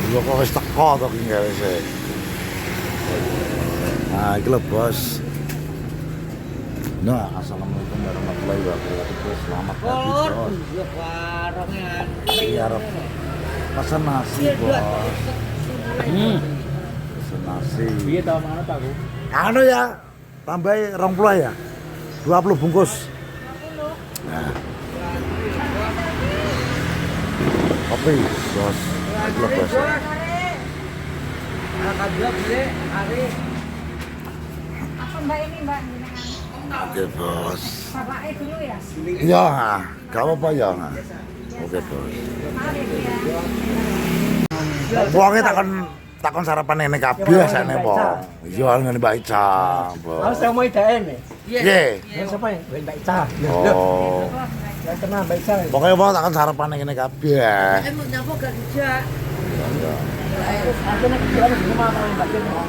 Lho kok wis teko to ki gawe sik. Nah, iki lho, Bos. Nah, assalamualaikum warahmatullahi wabarakatuh. Selamat pagi, Bos. Ya warungnya. Iya, Rob. Pesan nasi, Bos. Pesan nasi. Piye ta mana Pak, Bu? Anu ya, tambahi 20 ya. 20 bungkus. Nah. Kopi, Bos. Iki lho, Bos. Akan dua beli hari. Apa Mbak ini Mbak? Oke, Bos. Bapaknya dulu ya? Iya, gak apa-apa ya. Oke, Bos. Mari ya. Wonge takon sarapan ini kabeh asane, Po. Iya, ngene Mbak Ica, Po. Harus yang mau idaen nih. Piye? Siapa ya? Mbak Ica. Oh. Yang kenal Mbak Ica. Pokoknya mau takon sarapan ini kabeh. Mau nyapa gak kerja? Aku nak jalan di rumah sama Mbak Ica.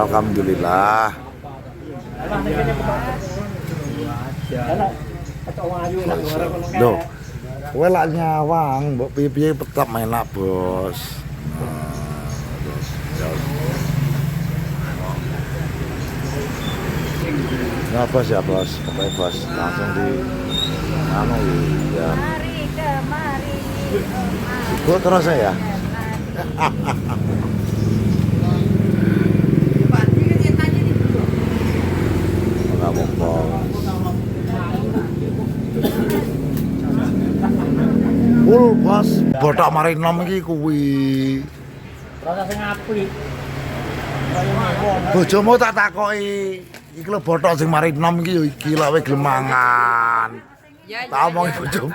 Alhamdulillah. Loh, kowe lak nyawang, mbok piye-piye tetap enak, Bos. Nah, Bos ya, Bos. Pokoknya Bos langsung di anu ya. Mari kemari. Ikut terus ya. Enggak apa-apa. Bos, botak marinom iki kuwi. Rasa sing apik. Bojomu tak takoki, iki lho botok sing marinom iki ya iki lho kowe gelem mangan. Tak omongi bojomu.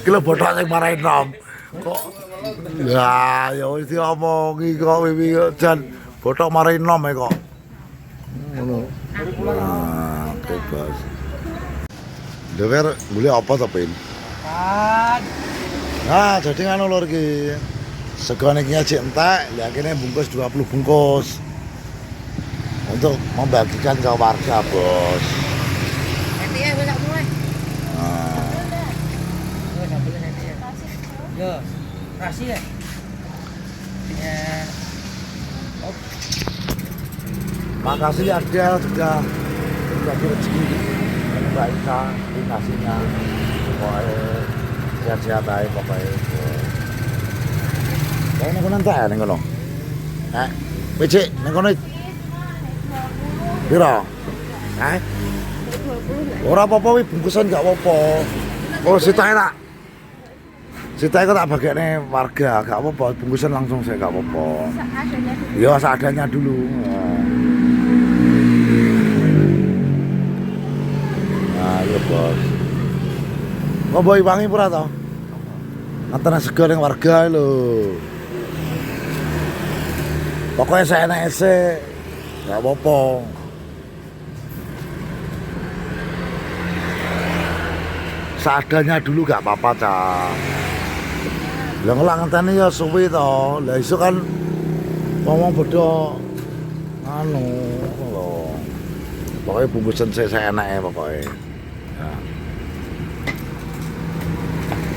Iki lho botok sing marinom. Kok ya ya wis diomongi kok wiwi jan botok marinom e kok. Ngono. Ah, oke, Bos. Dewer golek apa to, Pin? Kan. Nah, jadi ngono lho iki. Sego niki ajek entek, lha kene bungkus 20 bungkus. Untuk membagikan ke warga, Bos. Nanti ya bisa mulai. Nah, Yo, kasih ya. Ya. makasih ada sudah berbagi rezeki Mbak Ika di nasinya. Pokoknya sehat-sehat aja pokoknya. Kayak ini kono entek ning kono. Becik ning kono. Piro? Ora apa-apa wi bungkusan gak apa-apa. Oh, sitae tak. Sitae kok tak bagekne warga, gak apa-apa, bungkusan langsung saya gak apa-apa. Seadanya dulu. Ya seadanya dulu. Nah, iya, Bos. Ngombohi wangi pura to? Antara sego ning warga lho. Pokoknya saya naik ese, gak apa-apa. Seadanya dulu gak apa-apa, Cak. Lah ngelak ngenteni ya suwi to. Lah iso kan ngomong bodoh anu lho. Pokoknya bungkusan saya enake pokoknya. Ya.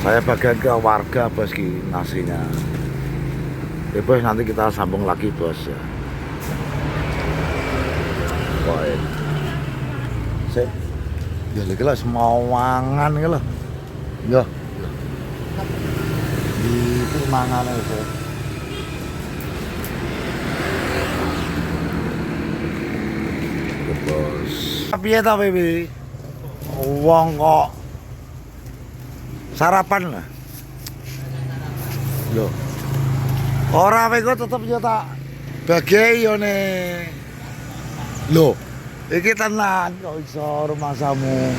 Saya bagian ke warga, Bos, ki nasinya. Ya, Bos, nanti kita sambung lagi, Bos, ya. Pokoknya. Sip. Ya iki lho semua mangan iki lho. Ya. Iki mangane iki. Bos. Piye ta, Bibi? Wong kok sarapan lah. Loh. Ora kowe kok tetep yo tak bagi yo ne. Loh. Iki tenan kok iso rumasamu.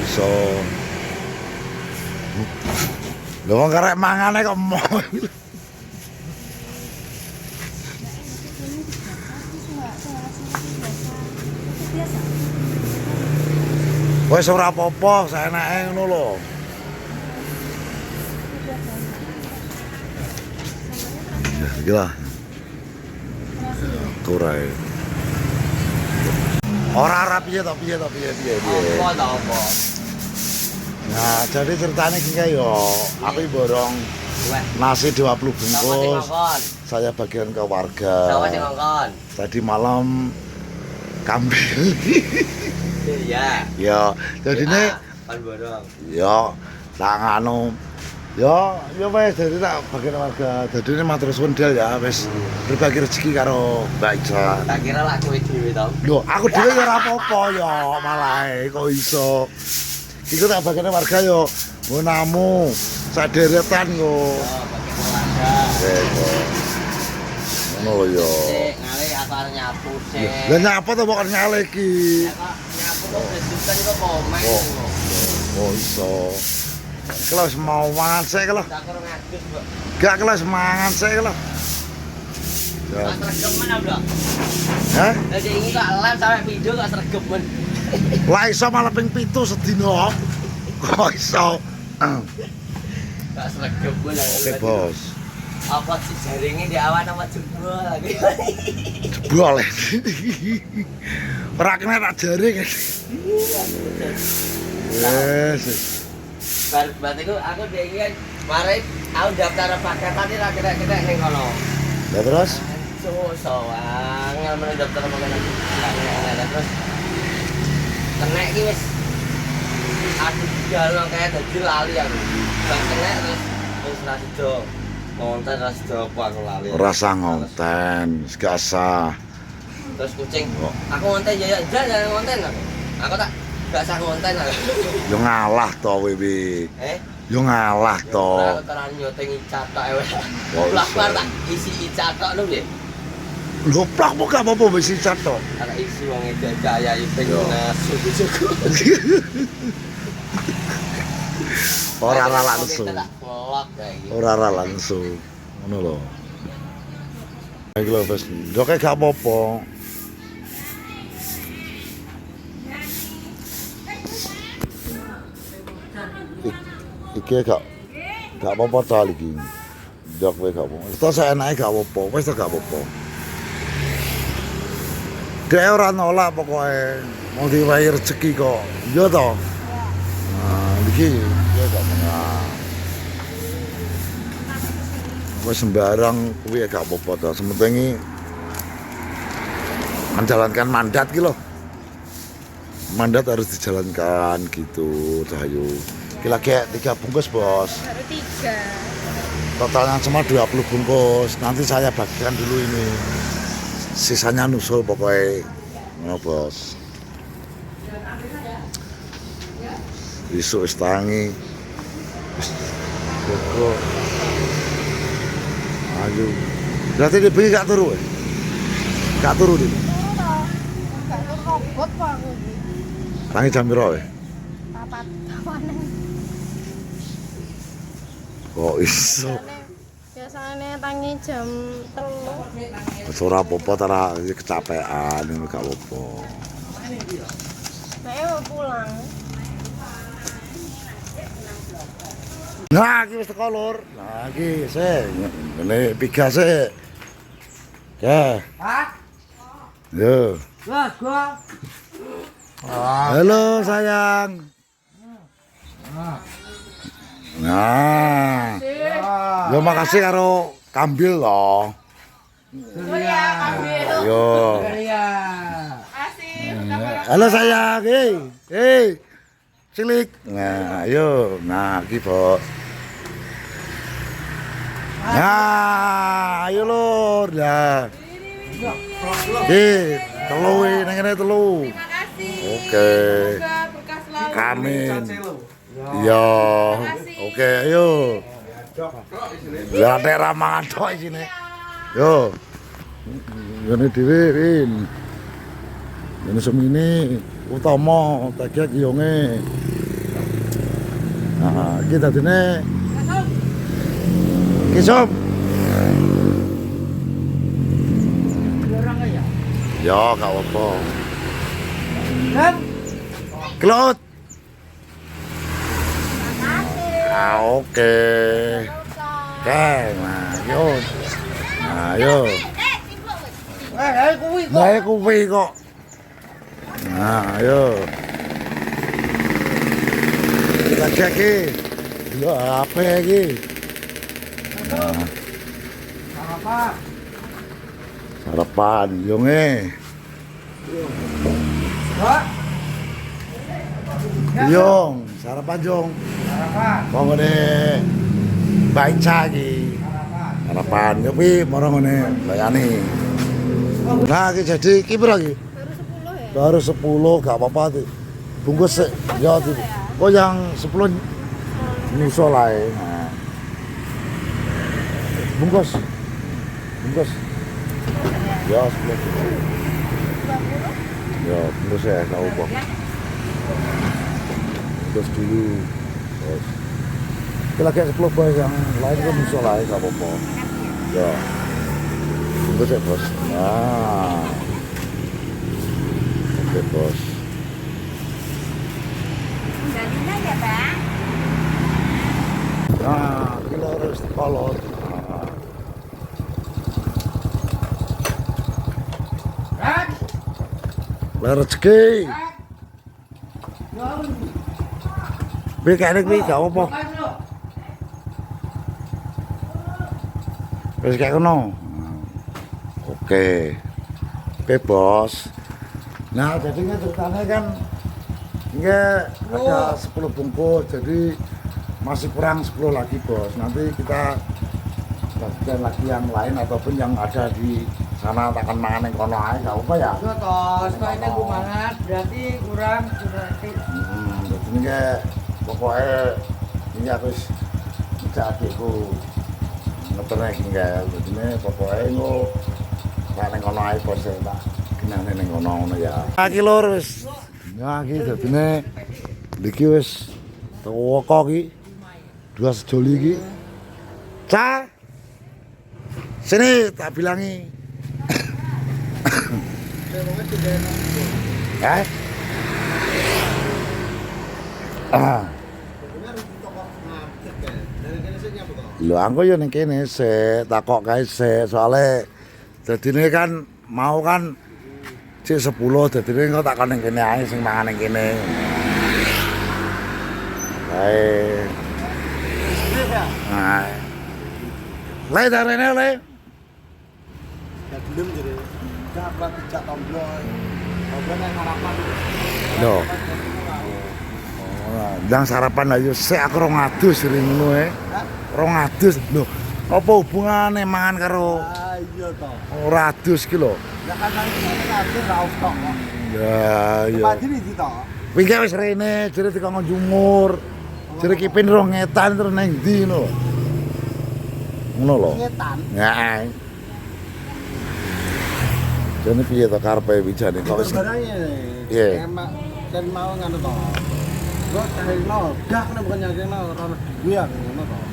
Iso. Lho wong karek mangane kok mau. Wes ora apa-apa, saenake ngono lho. Ya, iki lah. Kurai. Ora piye to. Apa ta apa? Nah, jadi ceritanya gini yo, aku borong nasi 20 bungkus. Saya bagian ke warga. Sama sing ngongkon. Tadi malam kambil. Iya. Ya, jadi ini Kan borong. ya tak nganu. Ya wes jadi tak bagian warga. Jadi ini matur suwun Del ya wis berbagi rezeki karo Mbak Ica. Tak kira lah kowe dhewe to. Loh, aku dhewe ya ora apa-apa ya, malah kok iso. Iku tak bagian warga yo. Ngonamu saderetan yo. Oh, pakai keluarga. Ngono lho yo. Sik, ngale aku arep nyapu sik. Lah nyapa to kok nyale iki? Ya kok nyapu kok redukan kok komen. Oh iso. Kalau mau mangan sik lho. Tak kurang adus, Mbak. Gak kelas mangan sik lho. Ya. Tak sregep men, Mbak. Hah? Lah sik iki kok lem sampe video kok sregep men. Lah iso malah ping 7 sedina. Kok iso? Gak sregep men. Oke, Bos. Apa sih jaringnya di awan apa jebol lagi? Jebol. Ora kena tak jaring. Yes. Berarti aku pengen mari aku daftar paketan iki ra kena ning kono. Ya terus? Angel meneh daftar paketan. Terus kena iki wis aku jalan kayak dadi lali aku. Bang kena terus wis ra sido. Ngonten ra sido apa aku lali. Rasa ngonten, gak sah. Terus kucing. Aku ngonten ya jangan ngonten aku. Aku tak gak sah ngonten aku. Yo ngalah to Wiwi. Yo ngalah to. Aku terang nyoteng icat tok ewe. Oh, Lah iso. bar tak isi icat tok lho nggih. Lho plak kok gak apa-apa wis icat to. Tak isi wong itu daya iping Yo. suku-suku. Ora langsung. Tak vlog kayak gitu. Ora langsung. Ngono lho. Iki lho wis ndoke gak apa-apa. Iki gak apa-apa to iki. Ndok kowe gak apa-apa. Terus enake gak apa-apa, wis gak apa-apa. Dek ora nolak pokoke. Mau diwahi rezeki kok. Iya to? Nah, iki ya gak menang. Wis sembarang kuwi gak apa-apa to. Sementing menjalankan mandat ki lho. Mandat harus dijalankan gitu, Cahayu. Kita kayak 3 bungkus, Bos. Baru 3. Totalnya cuma 20 bungkus. Nanti saya bagikan dulu ini. Sisanya nusul pokoknya. Ngono, Bos. Besok wis tangi. Kok. Ayo. Berarti dia bengi gak turu. Gak turu dia. Gak robot kok aku iki. Tangi jam piro? Papat kawanan. Kok iso? Biasanya tangi jam 3. Wis ora apa-apa ta kecapean ini gak apa-apa. Saya mau pulang. Nah, iki wis teko lur. Nah, iki sik. Ngene piga sik. Ya. Pak, Yo. Bos, gua. Halo sayang. Nah. Yo makasih karo kambil loh. Oh ya, ambil. Yo. Iya. Halo sayang. Hei. Hei. Cilik. Nah, ayo. Nah, iki, Bos. Nah, ayo lur. Ya. Oke, telu nang kene telu. Terima kasih. Oke. Semoga berkah selalu. Amin. Iya. Oke, ayo. Lah nek ra mangan tok isine. Yo. Ngene dhewe, Win. Ngene semene utama tagiak yonge. Nah, iki dadine. Kisop. Ya, gak apa-apa. Kelot. Ah, oke. Oke, nah, yo. Nah, yo. Nah, kuwi kok. Nah, ayo. Jajak iki. Lho apa iki? Sarapan, yonge. Yong, sarapan Jong. Sarapan. Pokoknya baik cagi. Sarapan, tapi marah ngene layani. Nah, iki jadi iki pira iki? Baru 10 ya? Baru 10 gak apa-apa tuh. Bungkus sih. Ya tuh. Oh yang 10 nyusul ae. Nah. Bungkus. Bungkus. Ya 10. Ya, bungkus ya gak apa. Bungkus dulu. Terus. Kita kayak 10 bos yang lain kan nyusul ae gak apa-apa. Ya. Bungkus ya bos. Nah. Oke bos. Dagingnya ya Bang? Nah, kita harus kolot. Lah rezeki. Bi kene bi gak apa. Wis kayak ngono. Oke. Oke, Bos. Nah, jadinya ceritanya kan enggak ada 10 bungkus, jadi masih kurang 10 lagi, Bos. Nanti kita bagian lagi yang lain ataupun yang ada di sana takkan mangan yang kono ae, gak apa ya? Iya toh, setelahnya gue mangan, berarti kurang berarti. Jadi ini pokoknya ini aku ngejak adikku ngeternya enggak, jadi ini pokoknya itu tak neng kono ae bos tak kenane neng kono ya. Iki lur wis. Ya iki dadine iki wis toko iki. Dua sejoli iki. Ca. Sini tak bilangi. Eh? Lho aku yo ning kene sik takok kae sik soalé dadine kan mau kan cek 10 dadine kok tak kon ning kene ae sing mangan ning kene. Kae. Nah. Le darene le. Ya belum jadi. Dapat dijak tombol. Tombol nang harapan. Lho. Oh, ndang sarapan ayo sik aku 200 ring ngono e. 200 lho. Apa hubungane mangan karo Ah iya toh. 200 ki lho. Ya kan nang kabeh ra ustok kok. Ya ya. Padi iki toh. Wingi wis rene jere dikon njumur. Jere kipin ro ngetan terus nang ndi ngono. Ngono lho. Ngetan. Heeh. Jane piye to karepe wijane kok wis. Barangnya. Iya. Emak kan mau ngono toh. Kok cahino, dah kena bukan nyakino ora duwe ya ngono toh.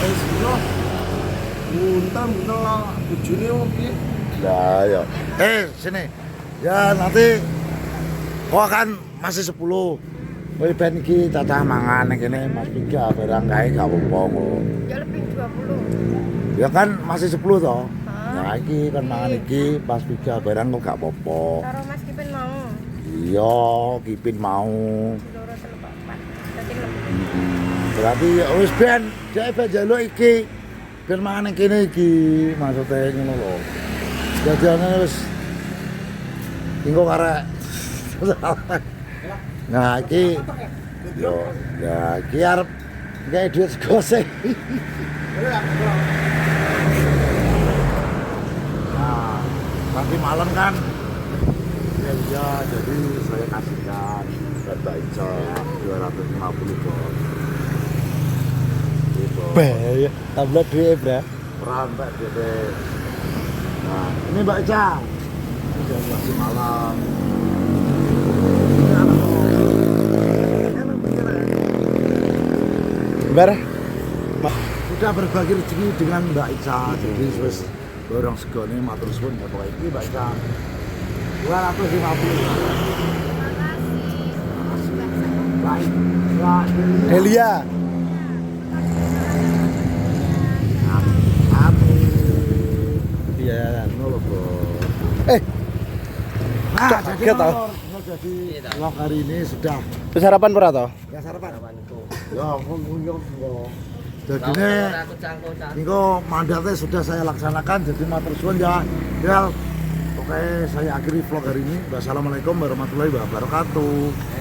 Wis bro. Untam ngelak bojone wong piye? Lah ya. Sini. Ya nanti kok kan masih 10. Kowe ben iki cacah mangan ning kene Mas Piga barang kae gak apa-apa kok. Ya lebih 20. Ya kan masih 10 toh. Hah? Nah iki kan mangan iki Mas Piga barang kok gak apa-apa. Karo Mas Kipin mau. Iya, kipin mau. Loro telu papat. Dadi lebih. Berarti ya wis ben dhek ben njaluk iki. Ben mangan ning kene iki maksude ngono lho. Jadiane wis engko karek. Nah, iki yo ya iki arep gawe duit sego sih. Nah, nanti malam kan ya jadi saya kasihkan buat Mbak Ica 250 bos. Gitu. Ya, tablet duwe, Bro. Perantak jadi. Nah, ini Mbak Ica. Ini jam masih malam. Bar. Sudah berbagi rezeki dengan Mbak Ica, jadi wis borong segone matur suwun ya pokoke iki Mbak Ica. 250. Baik. Delia. Iya, ngono lho, Bos. Eh, Nah, kaget tau. jadi vlog hari ini sudah. Wis sarapan ora to? Ya sarapan. Kawanku. Ya ampun yo. Jadi Lawan ini ora aku cangkul-cangkul. Niko mandatnya sudah saya laksanakan, jadi matur suwun ya. Ya, oke saya akhiri vlog hari ini. Wassalamualaikum warahmatullahi wabarakatuh.